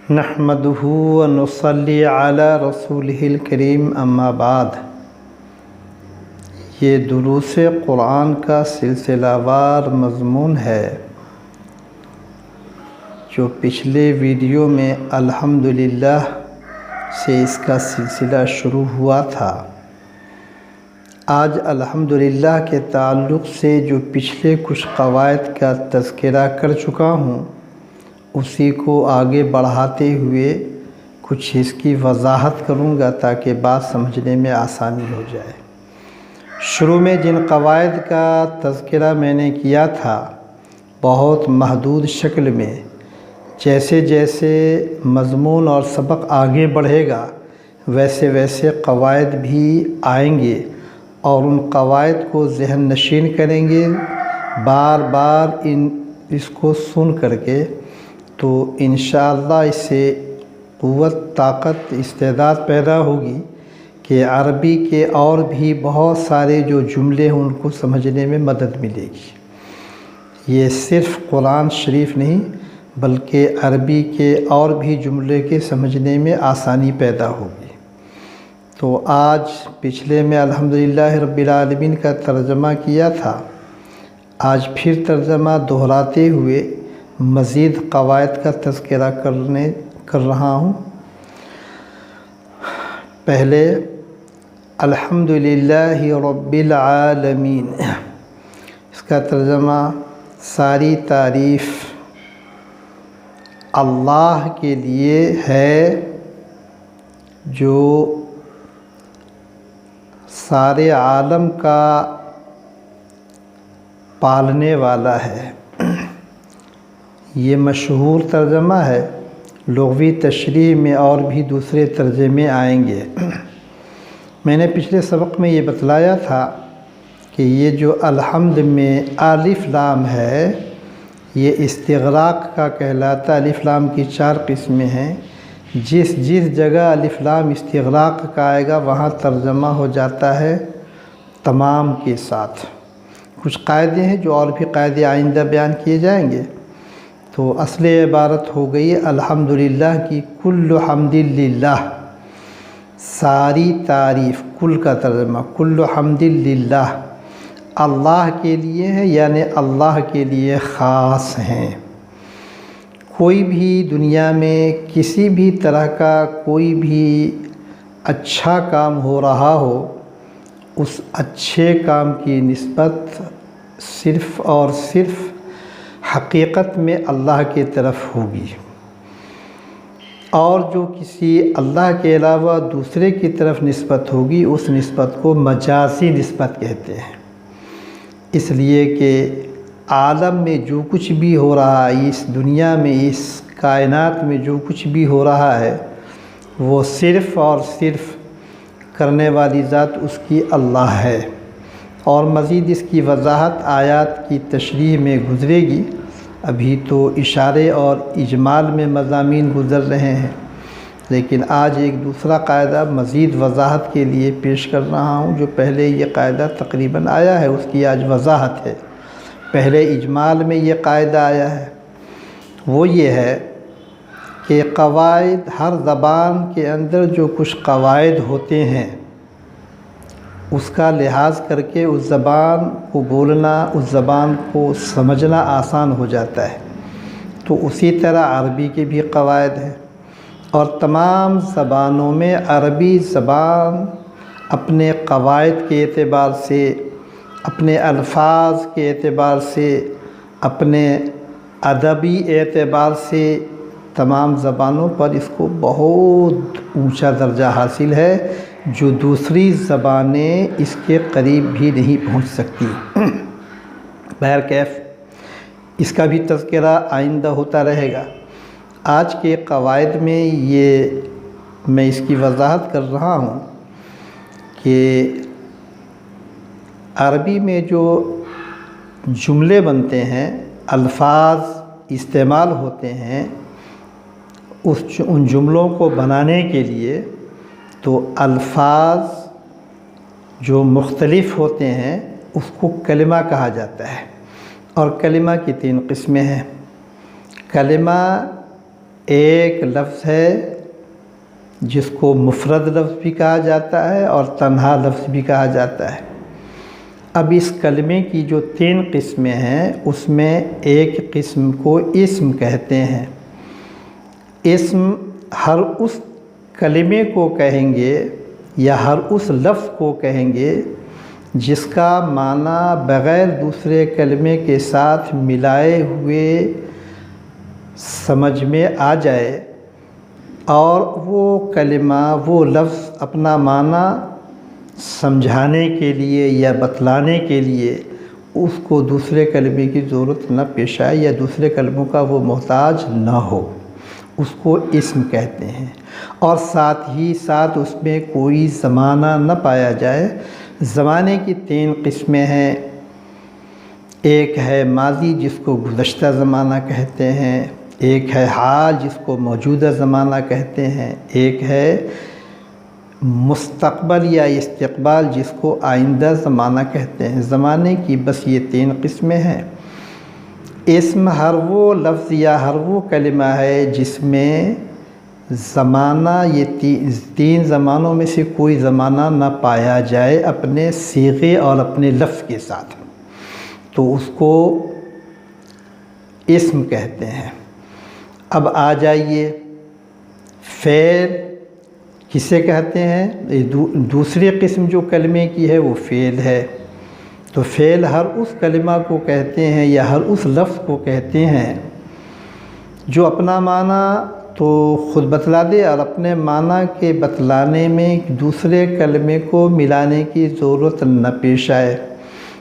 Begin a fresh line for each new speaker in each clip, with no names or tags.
نحمدہ ونصلی علی رسولہ الکریم اما بعد۔ یہ دروس قرآن کا سلسلہ وار مضمون ہے جو پچھلے ویڈیو میں الحمدللہ سے اس کا سلسلہ شروع ہوا تھا۔ آج الحمدللہ کے تعلق سے جو پچھلے کچھ قواعد کا تذکرہ کر چکا ہوں اسی کو آگے بڑھاتے ہوئے کچھ اس کی وضاحت کروں گا تاکہ بات سمجھنے میں آسانی ہو جائے۔ شروع میں جن قواعد کا تذکرہ میں نے کیا تھا بہت محدود شکل میں، جیسے جیسے مضمون اور سبق آگے بڑھے گا ویسے ویسے قواعد بھی آئیں گے اور ان قواعد کو ذہن نشین کریں گے، بار بار اس کو سن کر کے، تو انشاءاللہ اس سے قوت، طاقت، استعداد پیدا ہوگی کہ عربی کے اور بھی بہت سارے جو جملے ہیں ان کو سمجھنے میں مدد ملے گی۔ یہ صرف قرآن شریف نہیں بلکہ عربی کے اور بھی جملے کے سمجھنے میں آسانی پیدا ہوگی۔ تو آج پچھلے میں الحمدللہ رب العالمین کا ترجمہ کیا تھا، آج پھر ترجمہ دہراتے ہوئے مزید قواعد کا تذکرہ کر رہا ہوں۔ پہلے الحمدللہ رب العالمین، اس کا ترجمہ ساری تعریف اللہ کے لیے ہے جو سارے عالم کا پالنے والا ہے۔ یہ مشہور ترجمہ ہے، لغوی تشریح میں اور بھی دوسرے ترجمے آئیں گے۔ میں نے پچھلے سبق میں یہ بتلایا تھا کہ یہ جو الحمد میں الف لام ہے یہ استغراق کا کہلاتا۔ الف لام کی 4 قسمیں ہیں، جس جگہ الف لام استغراق کا آئے گا وہاں ترجمہ ہو جاتا ہے تمام کے ساتھ۔ کچھ قاعدے ہیں جو اور بھی قاعدے آئندہ بیان کیے جائیں گے۔ تو اصل عبارت ہو گئی الحمدللہ کی کل حمد للہ، ساری تعریف، کل کا ترجمہ کل حمد للہ اللہ کے لیے ہے، یعنی اللہ کے لیے خاص ہیں۔ کوئی بھی دنیا میں کسی بھی طرح کا کوئی بھی اچھا کام ہو رہا ہو، اس اچھے کام کی نسبت صرف اور صرف حقیقت میں اللہ کی طرف ہوگی، اور جو کسی اللہ کے علاوہ دوسرے کی طرف نسبت ہوگی اس نسبت کو مجازی نسبت کہتے ہیں۔ اس لیے کہ عالم میں جو کچھ بھی ہو رہا ہے، اس دنیا میں، اس کائنات میں جو کچھ بھی ہو رہا ہے وہ صرف اور صرف کرنے والی ذات اس کی اللہ ہے، اور مزید اس کی وضاحت آیات کی تشریح میں گزرے گی۔ ابھی تو اشارے اور اجمال میں مضامین گزر رہے ہیں، لیکن آج ایک دوسرا قاعدہ مزید وضاحت کے لیے پیش کر رہا ہوں۔ جو پہلے یہ قاعدہ تقریباً آیا ہے اس کی آج وضاحت ہے۔ پہلے اجمال میں یہ قاعدہ آیا ہے، وہ یہ ہے کہ قواعد، ہر زبان کے اندر جو کچھ قواعد ہوتے ہیں اس کا لحاظ کر کے اس زبان کو بولنا، اس زبان کو سمجھنا آسان ہو جاتا ہے۔ تو اسی طرح عربی کے بھی قواعد ہیں، اور تمام زبانوں میں عربی زبان اپنے قواعد کے اعتبار سے، اپنے الفاظ کے اعتبار سے، اپنے ادبی اعتبار سے تمام زبانوں پر اس کو بہت اونچا درجہ حاصل ہے جو دوسری زبانیں اس کے قریب بھی نہیں پہنچ سکتی۔ بہرکیف اس کا بھی تذکرہ آئندہ ہوتا رہے گا۔ آج کے قواعد میں میں اس کی وضاحت کر رہا ہوں کہ عربی میں جو جملے بنتے ہیں، الفاظ استعمال ہوتے ہیں، ان جملوں کو بنانے کے لیے تو الفاظ جو مختلف ہوتے ہیں اس کو کلمہ کہا جاتا ہے، اور کلمہ کی 3 قسمیں ہیں۔ کلمہ ایک لفظ ہے جس کو مفرد لفظ بھی کہا جاتا ہے اور تنہا لفظ بھی کہا جاتا ہے۔ اب اس کلمے کی جو 3 قسمیں ہیں اس میں ایک قسم کو اسم کہتے ہیں۔ اسم ہر اس کلمے کو کہیں گے یا ہر اس لفظ کو کہیں گے جس کا معنی بغیر دوسرے کلمے کے ساتھ ملائے ہوئے سمجھ میں آ جائے، اور وہ کلمہ وہ لفظ اپنا معنی سمجھانے کے لیے یا بتلانے کے لیے اس کو دوسرے کلمے کی ضرورت نہ پیش آئے یا دوسرے کلموں کا وہ محتاج نہ ہو، اس کو اسم کہتے ہیں۔ اور ساتھ ہی ساتھ اس میں کوئی زمانہ نہ پایا جائے۔ زمانے کی 3 قسمیں ہیں، ایک ہے ماضی جس کو گزشتہ زمانہ کہتے ہیں، ایک ہے حال جس کو موجودہ زمانہ کہتے ہیں، ایک ہے مستقبل یا استقبال جس کو آئندہ زمانہ کہتے ہیں۔ زمانے کی بس یہ 3 قسمیں ہیں۔ اسم ہر وہ لفظ یا ہر وہ کلمہ ہے جس میں زمانہ یہ 3 زمانوں میں سے کوئی زمانہ نہ پایا جائے اپنے صیغے اور اپنے لفظ کے ساتھ، تو اس کو اسم کہتے ہیں۔ اب آ جائیے فعل کسے کہتے ہیں؟ دوسری قسم جو کلمے کی ہے وہ فعل ہے۔ تو فعل ہر اس کلمہ کو کہتے ہیں یا ہر اس لفظ کو کہتے ہیں جو اپنا معنی تو خود بتلا دے اور اپنے معنی کے بتلانے میں دوسرے کلمے کو ملانے کی ضرورت نہ پیش آئے،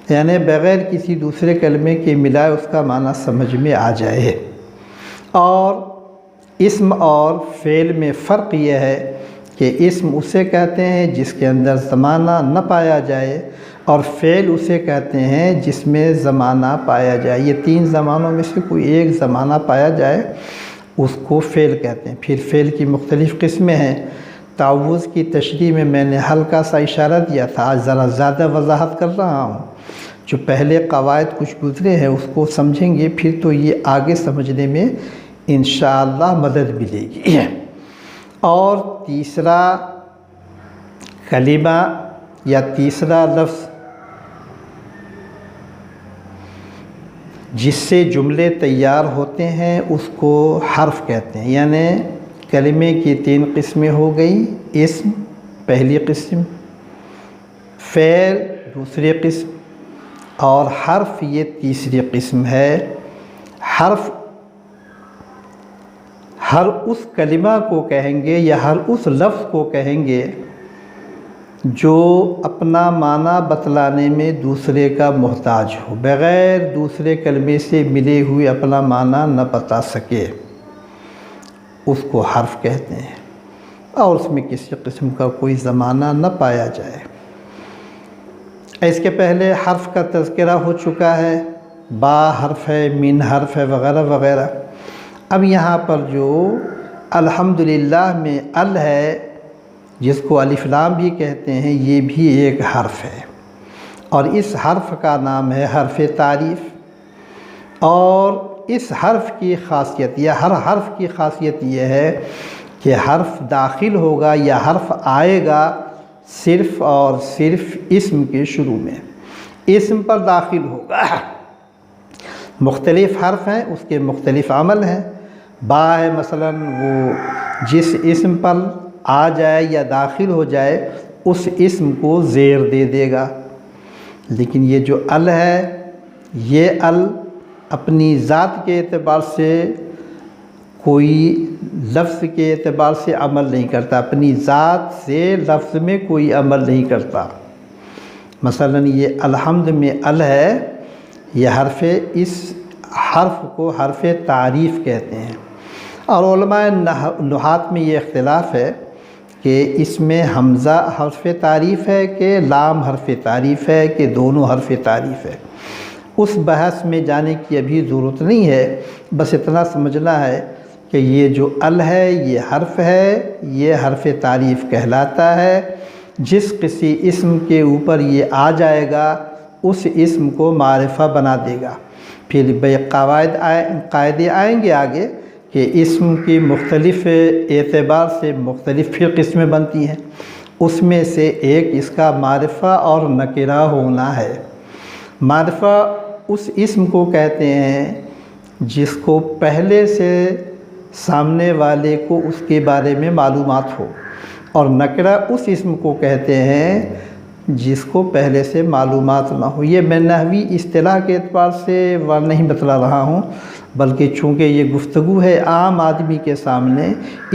یعنی بغیر کسی دوسرے کلمے کے ملائے اس کا معنی سمجھ میں آ جائے۔ اور اسم اور فعل میں فرق یہ ہے کہ اسم اسے کہتے ہیں جس کے اندر زمانہ نہ پایا جائے، اور فعل اسے کہتے ہیں جس میں زمانہ پایا جائے۔ یہ 3 زمانوں میں سے کوئی ایک زمانہ پایا جائے اس کو فعل کہتے ہیں۔ پھر فعل کی مختلف قسمیں ہیں۔ تعوض کی تشریح میں میں نے ہلکا سا اشارہ دیا تھا، آج ذرا زیادہ وضاحت کر رہا ہوں۔ جو پہلے قواعد کچھ گزرے ہیں اس کو سمجھیں گے پھر تو یہ آگے سمجھنے میں انشاءاللہ مدد ملے گی۔ اور تیسرا کلمہ یا تیسرا لفظ جس سے جملے تیار ہوتے ہیں اس کو حرف کہتے ہیں۔ یعنی کلمے کی 3 قسمیں ہو گئی، اسم پہلی قسم، فعل دوسری قسم، اور حرف یہ تیسری قسم ہے۔ حرف ہر اس کلمہ کو کہیں گے یا ہر اس لفظ کو کہیں گے جو اپنا معنی بتلانے میں دوسرے کا محتاج ہو، بغیر دوسرے کلمے سے ملے ہوئے اپنا معنی نہ بتا سکے، اس کو حرف کہتے ہیں، اور اس میں کسی قسم کا کوئی زمانہ نہ پایا جائے۔ اس کے پہلے حرف کا تذکرہ ہو چکا ہے، با حرف ہے، من حرف ہے، وغیرہ وغیرہ۔ اب یہاں پر جو الحمدللہ میں ال ہے جس کو الف لام بھی کہتے ہیں، یہ بھی ایک حرف ہے، اور اس حرف کا نام ہے حرف تعریف۔ اور اس حرف کی خاصیت یا ہر حرف کی خاصیت یہ ہے کہ حرف داخل ہوگا یا حرف آئے گا صرف اور صرف اسم کے شروع میں، اسم پر داخل ہوگا۔ مختلف حرف ہیں، اس کے مختلف عمل ہیں۔ با ہے مثلا وہ جس اسم پر آ جائے یا داخل ہو جائے اس اسم کو زیر دے دے گا، لیکن یہ جو ال ہے یہ ال اپنی ذات کے اعتبار سے کوئی لفظ کے اعتبار سے عمل نہیں کرتا، اپنی ذات سے لفظ میں کوئی عمل نہیں کرتا۔ مثلا یہ الحمد میں ال ہے، یہ حرف، اس حرف کو حرف تعریف کہتے ہیں۔ اور علماء نحات میں یہ اختلاف ہے کہ اس میں حمزہ حرف تعریف ہے کہ لام حرف تعریف ہے کہ دونوں حرف تعریف ہے۔ اس بحث میں جانے کی ابھی ضرورت نہیں ہے، بس اتنا سمجھنا ہے کہ یہ جو ال ہے یہ حرف ہے، یہ حرف تعریف کہلاتا ہے۔ جس کسی اسم کے اوپر یہ آ جائے گا اس اسم کو معرفہ بنا دے گا۔ پھر قاعدے آئیں گے آگے کہ اسم کی مختلف اعتبار سے مختلف پھر قسمیں بنتی ہیں، اس میں سے ایک اس کا معرفہ اور نکرہ ہونا ہے۔ معرفہ اس اسم کو کہتے ہیں جس کو پہلے سے سامنے والے کو اس کے بارے میں معلومات ہو، اور نکرہ اس اسم کو کہتے ہیں جس کو پہلے سے معلومات نہ ہو۔ یہ میں نحوی اصطلاح کے اعتبار سے نہیں بتلا رہا ہوں، بلکہ چونکہ یہ گفتگو ہے عام آدمی کے سامنے،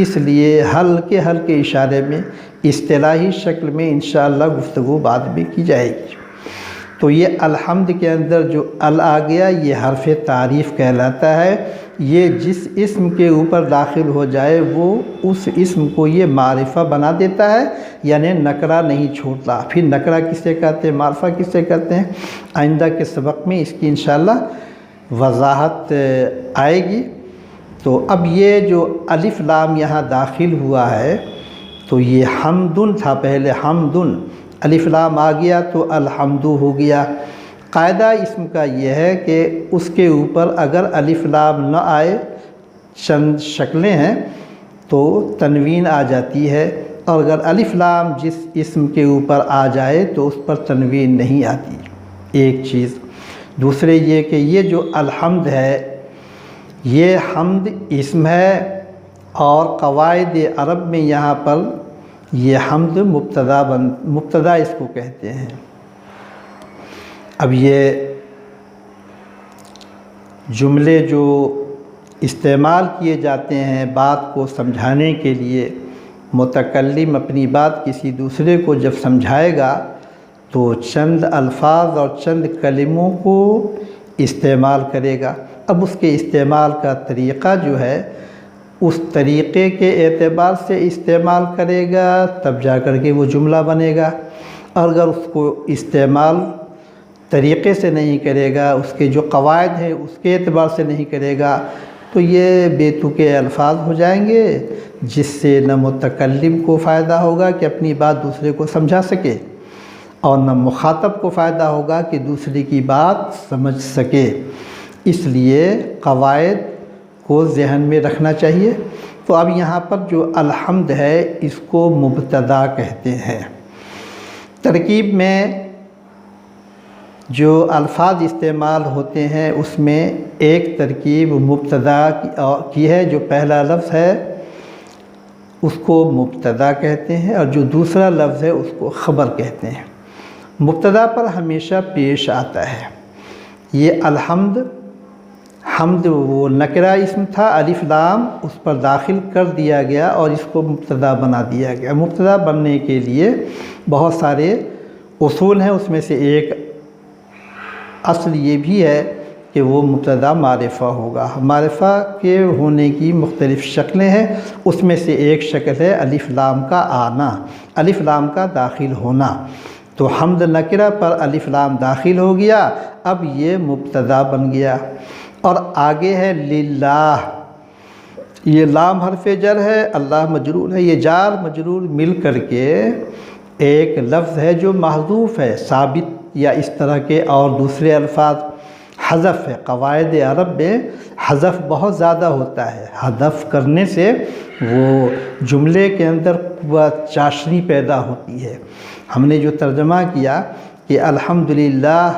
اس لیے ہلکے ہلکے اشارے میں اصطلاحی شکل میں انشاءاللہ گفتگو بعد میں کی جائے گی۔ تو یہ الحمد کے اندر جو ال آ گیا یہ حرف تعریف کہلاتا ہے۔ یہ جس اسم کے اوپر داخل ہو جائے وہ اس اسم کو یہ معرفہ بنا دیتا ہے، یعنی نکرہ نہیں چھوڑتا۔ پھر نکرہ کسے کہتے ہیں، معرفہ کسے کہتے ہیں، آئندہ کے سبق میں اس کی انشاءاللہ وضاحت آئے گی۔ تو اب یہ جو الف لام یہاں داخل ہوا ہے تو یہ حمدن تھا، پہلے حمدن، الف لام آ گیا تو الحمد ہو گیا۔ قاعدہ اسم کا یہ ہے کہ اس کے اوپر اگر الف لام نہ آئے، چند شکلیں ہیں تو تنوین آ جاتی ہے، اور اگر الف لام جس اسم کے اوپر آ جائے تو اس پر تنوین نہیں آتی، ایک چیز۔ دوسرے یہ کہ یہ جو الحمد ہے یہ حمد اسم ہے، اور قواعد عرب میں یہاں پر یہ حمد مبتدا اس کو کہتے ہیں۔ اب یہ جملے جو استعمال کیے جاتے ہیں بات کو سمجھانے کے لیے، متکلم اپنی بات کسی دوسرے کو جب سمجھائے گا تو چند الفاظ اور چند کلموں کو استعمال کرے گا۔ اب اس کے استعمال کا طریقہ جو ہے اس طریقے کے اعتبار سے استعمال کرے گا، تب جا کر کے وہ جملہ بنے گا، اور اگر اس کو استعمال طریقے سے نہیں کرے گا، اس کے جو قواعد ہیں اس کے اعتبار سے نہیں کرے گا، تو یہ بے تکے الفاظ ہو جائیں گے، جس سے نہ متکلم کو فائدہ ہوگا کہ اپنی بات دوسرے کو سمجھا سکے، اور نہ مخاطب کو فائدہ ہوگا کہ دوسرے کی بات سمجھ سکے۔ اس لیے قواعد کو ذہن میں رکھنا چاہیے۔ تو اب یہاں پر جو الحمد ہے اس کو مبتدا کہتے ہیں۔ ترکیب میں جو الفاظ استعمال ہوتے ہیں اس میں ایک ترکیب مبتدا کی ہے، جو پہلا لفظ ہے اس کو مبتدا کہتے ہیں، اور جو دوسرا لفظ ہے اس کو خبر کہتے ہیں۔ مبتدا پر ہمیشہ پیش آتا ہے یہ الحمد۔ حمد وہ نکرہ اسم تھا، الف لام اس پر داخل کر دیا گیا اور اس کو مبتدا بنا دیا گیا۔ مبتدا بننے کے لیے بہت سارے اصول ہیں، اس میں سے ایک اصل یہ بھی ہے کہ وہ مبتدا معرفہ ہوگا۔ معرفہ کے ہونے کی مختلف شکلیں ہیں، اس میں سے ایک شکل ہے الف لام کا آنا، الف لام کا داخل ہونا۔ تو حمد نکرہ پر الف لام داخل ہو گیا، اب یہ مبتدا بن گیا۔ اور آگے ہے للہ، یہ لام حرف جر ہے، اللہ مجرور ہے، یہ جار مجرور مل کر کے ایک لفظ ہے جو محذوف ہے، ثابت یا اس طرح کے اور دوسرے الفاظ۔ حذف ہے، قواعد عرب میں حذف بہت زیادہ ہوتا ہے، حذف کرنے سے وہ جملے کے اندر چاشنی پیدا ہوتی ہے۔ ہم نے جو ترجمہ کیا کہ الحمدللہ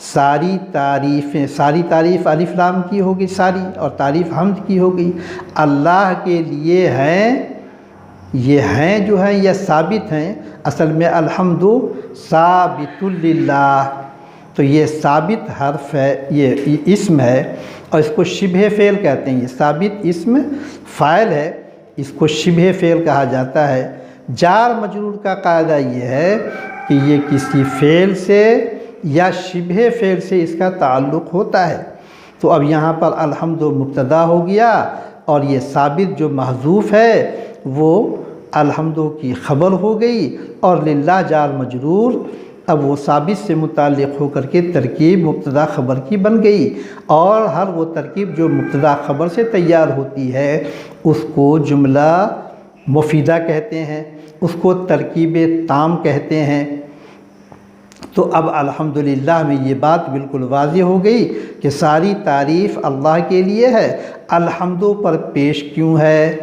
ساری تعریفیں، ساری تعریف الف لام کی ہوگی ساری، اور تعریف حمد کی ہوگی، اللہ کے لیے ہیں، یہ ہیں جو ہیں یہ ثابت ہیں، اصل میں الحمد ثابت للہ، تو یہ ثابت حرف ہے، یہ اسم ہے، اور اس کو شبہ فعل کہتے ہیں۔ یہ ثابت اسم فاعل ہے، اس کو شبہ فعل کہا جاتا ہے۔ جار مجرور کا قاعدہ یہ ہے کہ یہ کسی فعل سے یا شبہ فعل سے اس کا تعلق ہوتا ہے۔ تو اب یہاں پر الحمد مبتدا ہو گیا، اور یہ ثابت جو محذوف ہے وہ الحمد کی خبر ہو گئی، اور للہ جار مجرور اب وہ ثابت سے متعلق ہو کر کے ترکیب مبتدا خبر کی بن گئی، اور ہر وہ ترکیب جو مبتدا خبر سے تیار ہوتی ہے اس کو جملہ مفیدہ کہتے ہیں، اس کو ترکیب تام کہتے ہیں۔ تو اب الحمدللہ میں یہ بات بالکل واضح ہو گئی کہ ساری تعریف اللہ کے لیے ہے۔ الحمدو پر پیش کیوں ہے؟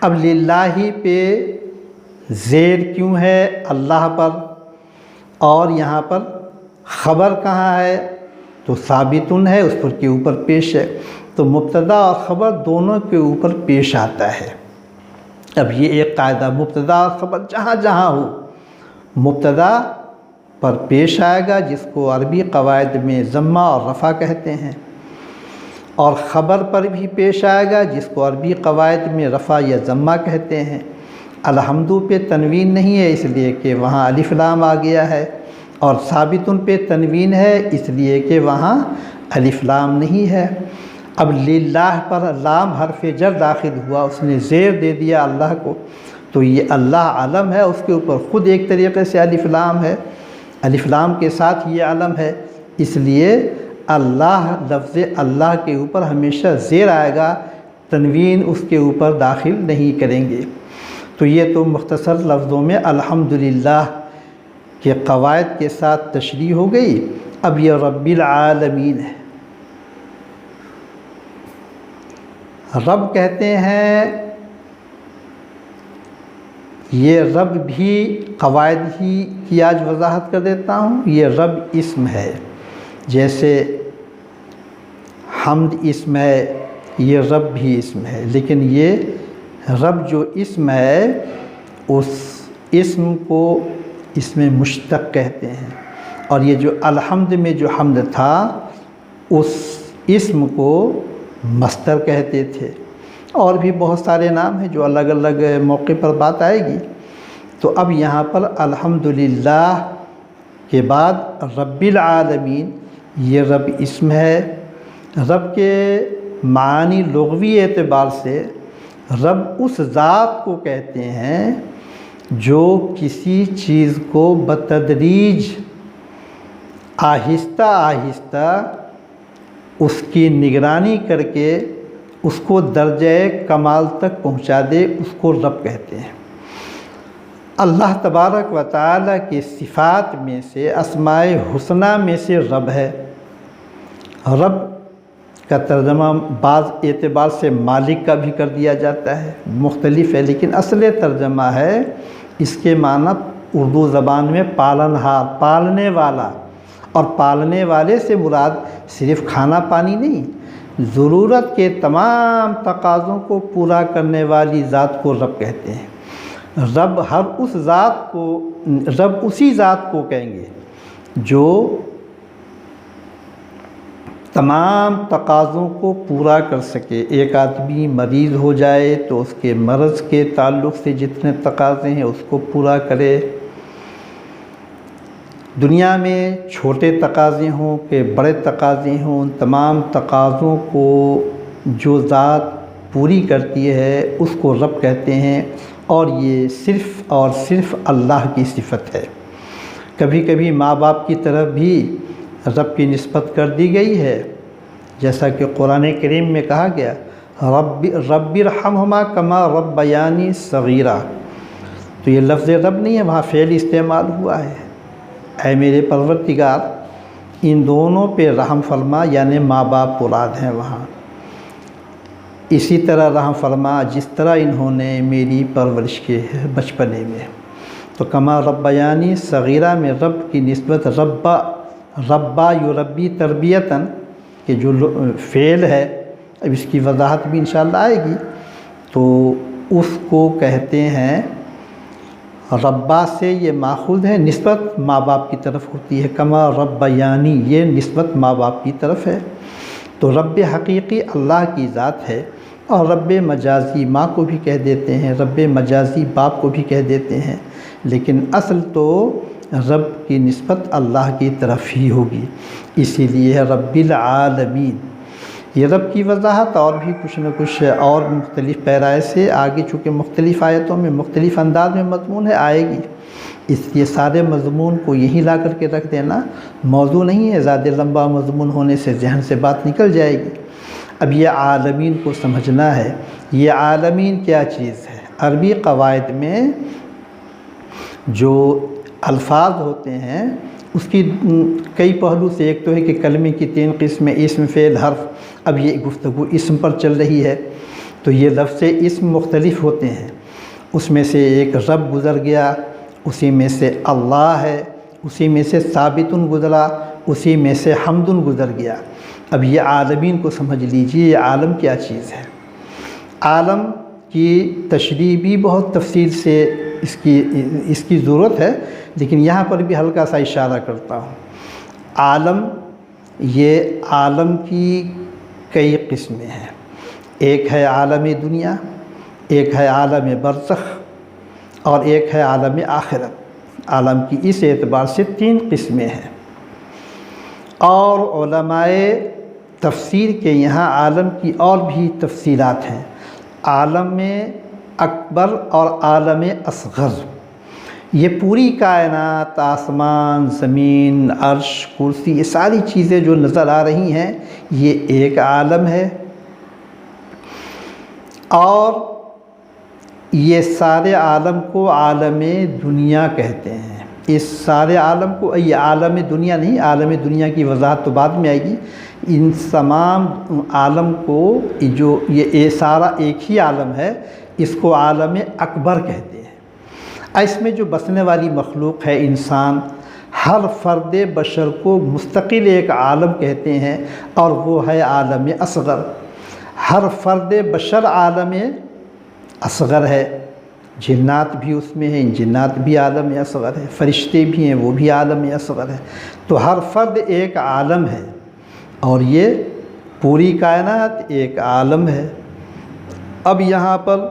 اب للہ پہ زیر کیوں ہے اللہ پر، اور یہاں پر خبر کہاں ہے؟ تو ثابتن ہے، اس پر کے اوپر پیش ہے، تو مبتدا اور خبر دونوں کے اوپر پیش آتا ہے۔ اب یہ ایک قاعدہ، مبتدا اور خبر جہاں جہاں ہو مبتدا پر پیش آئے گا، جس کو عربی قواعد میں ضمہ اور رفع کہتے ہیں، اور خبر پر بھی پیش آئے گا، جس کو عربی قواعد میں رفع یا ضمہ کہتے ہیں۔ الحمدو پہ تنوین نہیں ہے اس لیے کہ وہاں الف لام آ گیا ہے، اور ثابتن پہ تنوین ہے اس لیے کہ وہاں الف لام نہیں ہے۔ اب للہ پر لام حرف جر داخل ہوا، اس نے زیر دے دیا اللہ کو، تو یہ اللہ علم ہے، اس کے اوپر خود ایک طریقے سے الف لام ہے، الف لام کے ساتھ یہ علم ہے، اس لیے اللہ لفظ اللہ کے اوپر ہمیشہ زیر آئے گا، تنوین اس کے اوپر داخل نہیں کریں گے۔ تو یہ تو مختصر لفظوں میں الحمدللہ کے قواعد کے ساتھ تشریح ہو گئی۔ اب یہ رب العالمین ہے۔ رب کہتے ہیں، یہ رب بھی قواعد ہی کی آج وضاحت کر دیتا ہوں۔ یہ رب اسم ہے، جیسے حمد اسم ہے، یہ رب بھی اسم ہے، لیکن یہ رب جو اسم ہے اس اسم کو اسم مشتق کہتے ہیں، اور یہ جو الحمد میں جو حمد تھا اس اسم کو مصدر کہتے تھے، اور بھی بہت سارے نام ہیں جو الگ الگ موقع پر بات آئے گی۔ تو اب یہاں پر الحمدللہ کے بعد رب العالمین، یہ رب اسم ہے۔ رب کے معنی لغوی اعتبار سے رب اس ذات کو کہتے ہیں جو کسی چیز کو بتدریج آہستہ آہستہ اس کی نگرانی کر کے اس کو درجہ کمال تک پہنچا دے، اس کو رب کہتے ہیں۔ اللہ تبارک و تعالیٰ کے صفات میں سے، اسماء حسنہ میں سے رب ہے۔ رب کا ترجمہ بعض اعتبار سے مالک کا بھی کر دیا جاتا ہے، مختلف ہے، لیکن اصل ترجمہ ہے اس کے معنی اردو زبان میں پالنہار، پالنے والا، اور پالنے والے سے مراد صرف کھانا پانی نہیں، ضرورت کے تمام تقاضوں کو پورا کرنے والی ذات کو رب کہتے ہیں۔ رب ہر اس ذات کو، رب اسی ذات کو کہیں گے جو تمام تقاضوں کو پورا کر سکے۔ ایک آدمی مریض ہو جائے تو اس کے مرض کے تعلق سے جتنے تقاضے ہیں اس کو پورا کرے۔ دنیا میں چھوٹے تقاضے ہوں کہ بڑے تقاضے ہوں، ان تمام تقاضوں کو جو ذات پوری کرتی ہے اس کو رب کہتے ہیں، اور یہ صرف اور صرف اللہ کی صفت ہے۔ کبھی کبھی ماں باپ کی طرف بھی رب کی نسبت کر دی گئی ہے، جیسا کہ قرآن کریم میں کہا گیا رب ارحمہما کما ربیانی صغیرا۔ تو یہ لفظ رب نہیں ہے، وہاں فعل استعمال ہوا ہے، اے میرے پروردگار ان دونوں پہ رحم فرما، یعنی ماں باپ مراد ہیں وہاں۔ اسی طرح رحم فرما جس طرح انہوں نے میری پرورش کی ہے بچپنے میں۔ تو کما ربیانی صغیرہ میں رب کی نسبت ربا یربی تربیتاً کہ جو فعل ہے، اب اس کی وضاحت بھی انشاءاللہ آئے گی، تو اس کو کہتے ہیں ربا سے یہ ماخوذ ہے، نسبت ماں باپ کی طرف ہوتی ہے، کما ربیانی یہ نسبت ماں باپ کی طرف ہے۔ تو رب حقیقی اللہ کی ذات ہے، اور رب مجازی ماں کو بھی کہہ دیتے ہیں، رب مجازی باپ کو بھی کہہ دیتے ہیں، لیکن اصل تو رب کی نسبت اللہ کی طرف ہی ہوگی، اسی لیے ہے رب العالمین۔ یہ رب کی وضاحت اور بھی کچھ نہ کچھ اور مختلف پیرائے سے آگے، چونکہ مختلف آیتوں میں مختلف انداز میں مضمون ہے، آئے گی، اس لیے سارے مضمون کو یہیں لا کر کے رکھ دینا موضوع نہیں ہے، زیادہ لمبا مضمون ہونے سے ذہن سے بات نکل جائے گی۔ اب یہ عالمین کو سمجھنا ہے، یہ عالمین کیا چیز ہے؟ عربی قواعد میں جو الفاظ ہوتے ہیں اس کی کئی پہلو سے ایک تو ہے کہ کلمے کی 3 قسمیں، اسم، فعل، حرف۔ اب یہ گفتگو اسم پر چل رہی ہے، تو یہ لفظ اسم مختلف ہوتے ہیں۔ اس میں سے ایک رب گزر گیا، اسی میں سے اللہ ہے، اسی میں سے ثابت گزرا، اسی میں سے حمد گزر گیا۔ اب یہ عالمین کو سمجھ لیجئے، یہ عالم کیا چیز ہے۔ عالم کی تشریح بھی بہت تفصیل سے اس کی ضرورت ہے، لیکن یہاں پر بھی ہلکا سا اشارہ کرتا ہوں۔ عالم، یہ عالم کی کئی قسمیں ہیں۔ ایک ہے عالم دنیا، ایک ہے عالم برزخ، اور ایک ہے عالم آخرت۔ عالم کی اس اعتبار سے 3 قسمیں ہیں، اور علماء تفسیر کے یہاں عالم کی اور بھی تفصیلات ہیں۔ عالم اکبر اور عالم اصغر، یہ پوری کائنات، آسمان، زمین، عرش، کرسی، یہ ساری چیزیں جو نظر آ رہی ہیں، یہ ایک عالم ہے۔ اور یہ سارے عالم کو عالم دنیا کہتے ہیں۔ اس سارے عالم کو، یہ عالم دنیا نہیں، عالم دنیا کی وضاحت تو بعد میں آئے گی۔ ان تمام عالم کو، جو یہ سارا ایک ہی عالم ہے، اس کو عالم اکبر کہتے ہیں۔ اس میں جو بسنے والی مخلوق ہے انسان، ہر فرد بشر کو مستقل ایک عالم کہتے ہیں، اور وہ ہے عالم اصغر۔ ہر فرد بشر عالم اصغر ہے۔ جنات بھی اس میں ہیں، جنات بھی عالم اصغر ہے، فرشتے بھی ہیں، وہ بھی عالم اصغر ہے۔ تو ہر فرد ایک عالم ہے، اور یہ پوری کائنات ایک عالم ہے۔ اب یہاں پر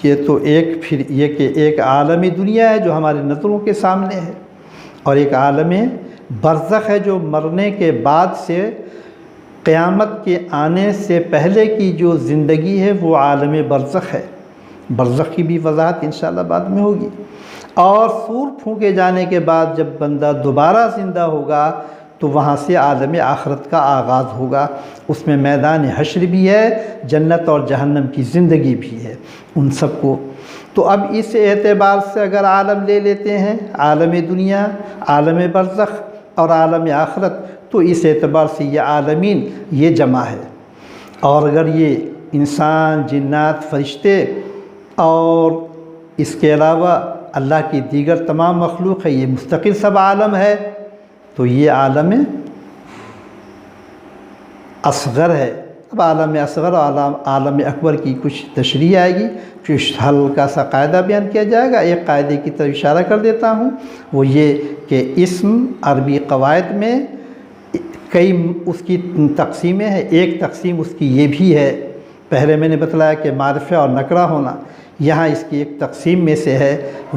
یہ تو پھر یہ کہ ایک عالم دنیا ہے جو ہمارے نظروں کے سامنے ہے، اور ایک عالم برزخ ہے جو مرنے کے بعد سے قیامت کے آنے سے پہلے کی جو زندگی ہے، وہ عالم برزخ ہے۔ برزخ کی بھی وضاحت انشاءاللہ بعد میں ہوگی۔ اور سور پھونکے جانے کے بعد جب بندہ دوبارہ زندہ ہوگا، تو وہاں سے عالم آخرت کا آغاز ہوگا۔ اس میں میدان حشر بھی ہے، جنت اور جہنم کی زندگی بھی ہے، ان سب کو۔ تو اب اس اعتبار سے اگر عالم لے لیتے ہیں، عالم دنیا، عالم برزخ اور عالم آخرت، تو اس اعتبار سے یہ عالمین، یہ جمع ہے۔ اور اگر یہ انسان، جنات، فرشتے اور اس کے علاوہ اللہ کی دیگر تمام مخلوق ہے، یہ مستقل سب عالم ہے، تو یہ عالم اصغر ہے۔ اب عالم اصغر اور عالم اکبر کی کچھ تشریح آئے گی، کچھ ہلکا سا قاعدہ بیان کیا جائے گا۔ ایک قاعدے کی طرف اشارہ کر دیتا ہوں، وہ یہ کہ اسم عربی قواعد میں کئی اس کی تقسیمیں ہیں۔ ایک تقسیم اس کی یہ بھی ہے، پہلے میں نے بتلایا کہ معرفہ اور نکرہ ہونا، یہاں اس کی ایک تقسیم میں سے ہے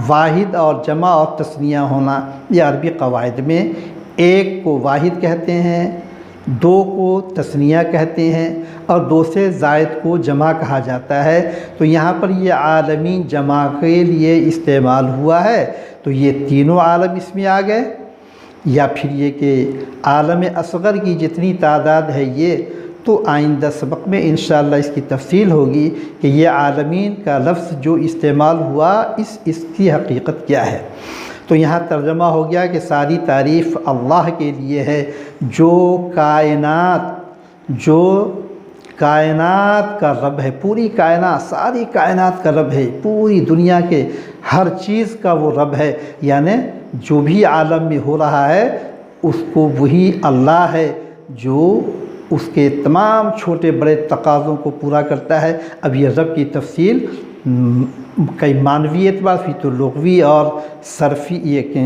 واحد اور جمع اور تثنیہ ہونا۔ یہ عربی قواعد میں ایک کو واحد کہتے ہیں، 2 کو تثنیہ کہتے ہیں، اور 2 سے زائد کو جمع کہا جاتا ہے۔ تو یہاں پر یہ عالمین جمع کے لیے استعمال ہوا ہے، تو یہ تینوں عالم اس میں آ گئے۔ یا پھر یہ کہ عالم اصغر کی جتنی تعداد ہے یہ، تو آئندہ سبق میں انشاءاللہ اس کی تفصیل ہوگی کہ یہ عالمین کا لفظ جو استعمال ہوا، اس کی حقیقت کیا ہے۔ تو یہاں ترجمہ ہو گیا کہ ساری تعریف اللہ کے لیے ہے، جو کائنات کا رب ہے۔ پوری کائنات، ساری کائنات کا رب ہے، پوری دنیا کے ہر چیز کا وہ رب ہے۔ یعنی جو بھی عالم میں ہو رہا ہے، اس کو وہی اللہ ہے جو اس کے تمام چھوٹے بڑے تقاضوں کو پورا کرتا ہے۔ اب یہ رب کی تفصیل کئی معنوی اعتبار سے، تو لغوی اور صرفی، یہ کہ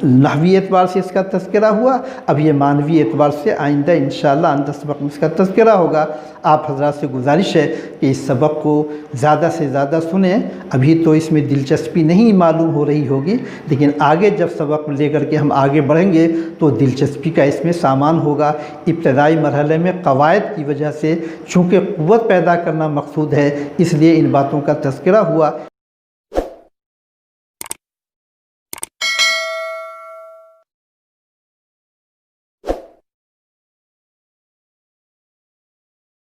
نحوی اعتبار سے اس کا تذکرہ ہوا۔ اب یہ معنوی اعتبار سے آئندہ انشاءاللہ آئندہ سبق میں اس کا تذکرہ ہوگا۔ آپ حضرات سے گزارش ہے کہ اس سبق کو زیادہ سے زیادہ سنیں۔ ابھی تو اس میں دلچسپی نہیں معلوم ہو رہی ہوگی، لیکن آگے جب سبق لے کر کے ہم آگے بڑھیں گے تو دلچسپی کا اس میں سامان ہوگا۔ ابتدائی مرحلے میں قواعد کی وجہ سے چونکہ قوت پیدا کرنا مقصود ہے، اس لیے ان باتوں کا تذکرہ ہوا۔